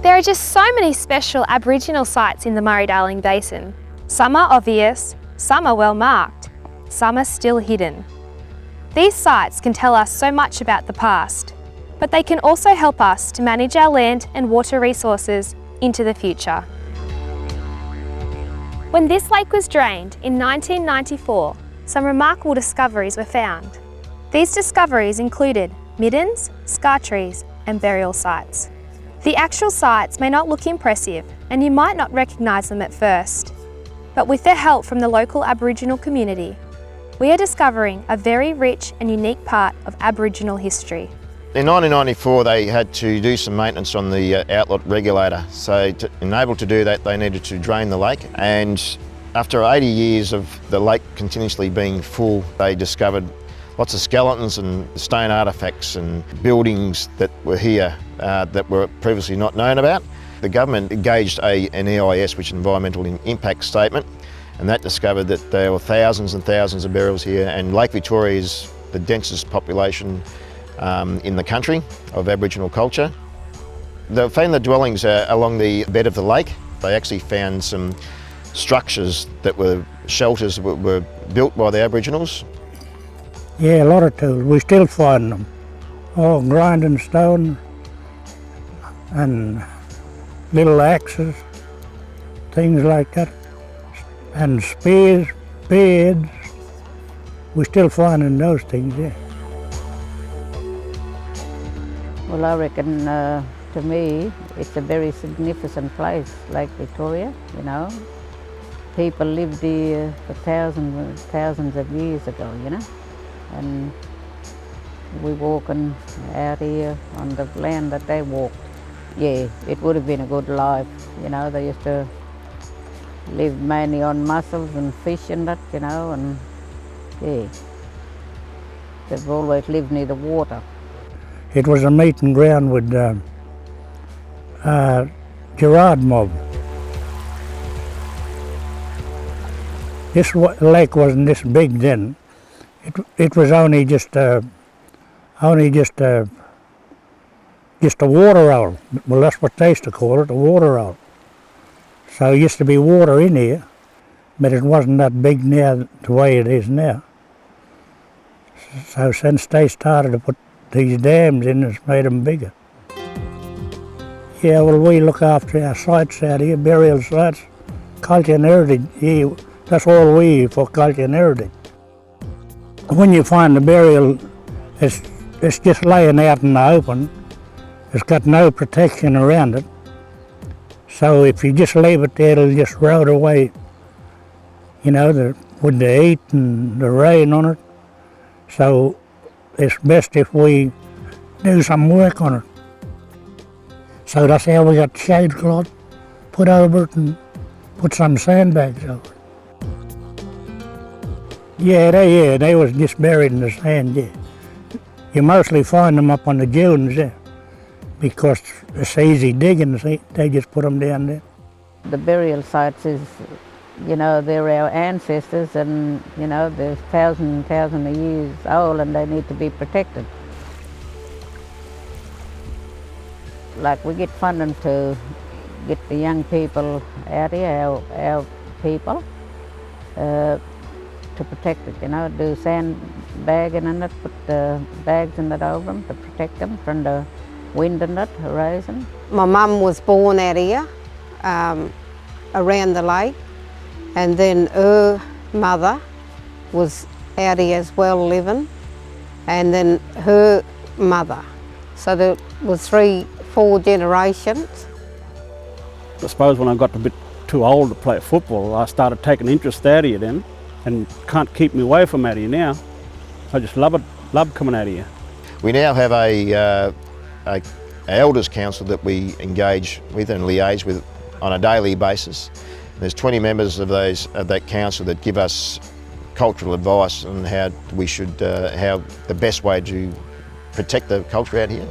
There are just so many special Aboriginal sites in the Murray-Darling Basin. Some are obvious, some are well marked, some are still hidden. These sites can tell us so much about the past, but they can also help us to manage our land and water resources into the future. When this lake was drained in 1994, some remarkable discoveries were found. These discoveries included middens, scar trees and burial sites. The actual sites may not look impressive and you might not recognise them at first, but with the help from the local Aboriginal community, we are discovering a very rich and unique part of Aboriginal history. In 1994 they had to do some maintenance on the outlet regulator, so to enable to do that they needed to drain the lake, and after 80 years of the lake continuously being full, they discovered lots of skeletons and stone artefacts and buildings that were here that were previously not known about. The government engaged an EIS, which is Environmental Impact Statement, and that discovered that there were thousands and thousands of burials here, and Lake Victoria is the densest population in the country of Aboriginal culture. They found the dwellings along the bed of the lake. They actually found some structures that were shelters that were built by the Aboriginals. Yeah, a lot of tools. We still find them. All grinding stone and little axes, things like that. And spears, beds. We're still finding those things, yeah. Well, I reckon to me it's a very significant place, Lake Victoria, you know. People lived here for thousands of years ago, you know. And we're walking out here on the land that they walked. Yeah, it would have been a good life, you know. They used to live mainly on mussels and fish and that, you know, and yeah, they've always lived near the water. It was a meeting ground with Gerard mob. This lake wasn't this big then. It was only just a water hole. Well, that's what they used to call it, a water hole. So there used to be water in here, but it wasn't that big now the way it is now. So since they started to put these dams in, it's made them bigger. Yeah, well, we look after our sites out here, burial sites, culture and heritage. Yeah, that's all we for culture and heritage. When you find the burial, it's just laying out in the open. It's got no protection around it. So if you just leave it there, it'll just rot away, you know, with the heat and the rain on it. So it's best if we do some work on it. So that's how we got shade cloth put over it and put some sandbags over it. Yeah, they was just buried in the sand, yeah. You mostly find them up on the dunes there because it's easy digging, they just put them down there. The burial sites is, you know, they're our ancestors and, you know, they're thousands of years old and they need to be protected. Like we get funding to get the young people out here, our people, to protect it, you know, do sandbagging and that, put the bags in that over them to protect them from the wind and that, horizon. My mum was born out here, around the lake, and then her mother was out here as well living, and then her mother. So there was 3-4 generations. I suppose when I got a bit too old to play football, I started taking interest out here then, and can't keep me away from out here now. I just love it, love coming out here. We now have a elders council that we engage with and liaise with on a daily basis. There's 20 members of that council that give us cultural advice on how we should, how the best way to protect the culture out here.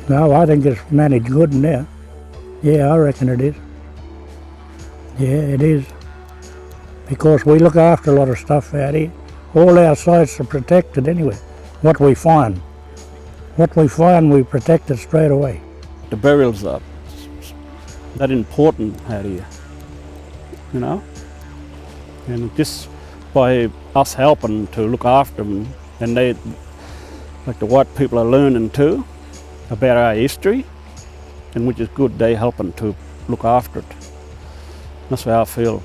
No, I think it's managed good now. Yeah, I reckon it is. Yeah, it is. Because we look after a lot of stuff out here. All our sites are protected anyway, what we find. What we find, we protect it straight away. The burials are that important out here, you know. And just by us helping to look after them, and they, like the white people are learning too about our history, and which is good, they helping to look after it. That's why I feel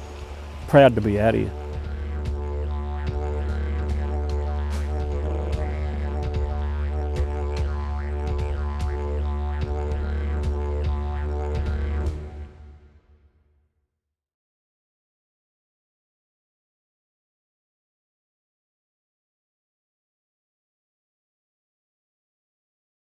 proud to be out here.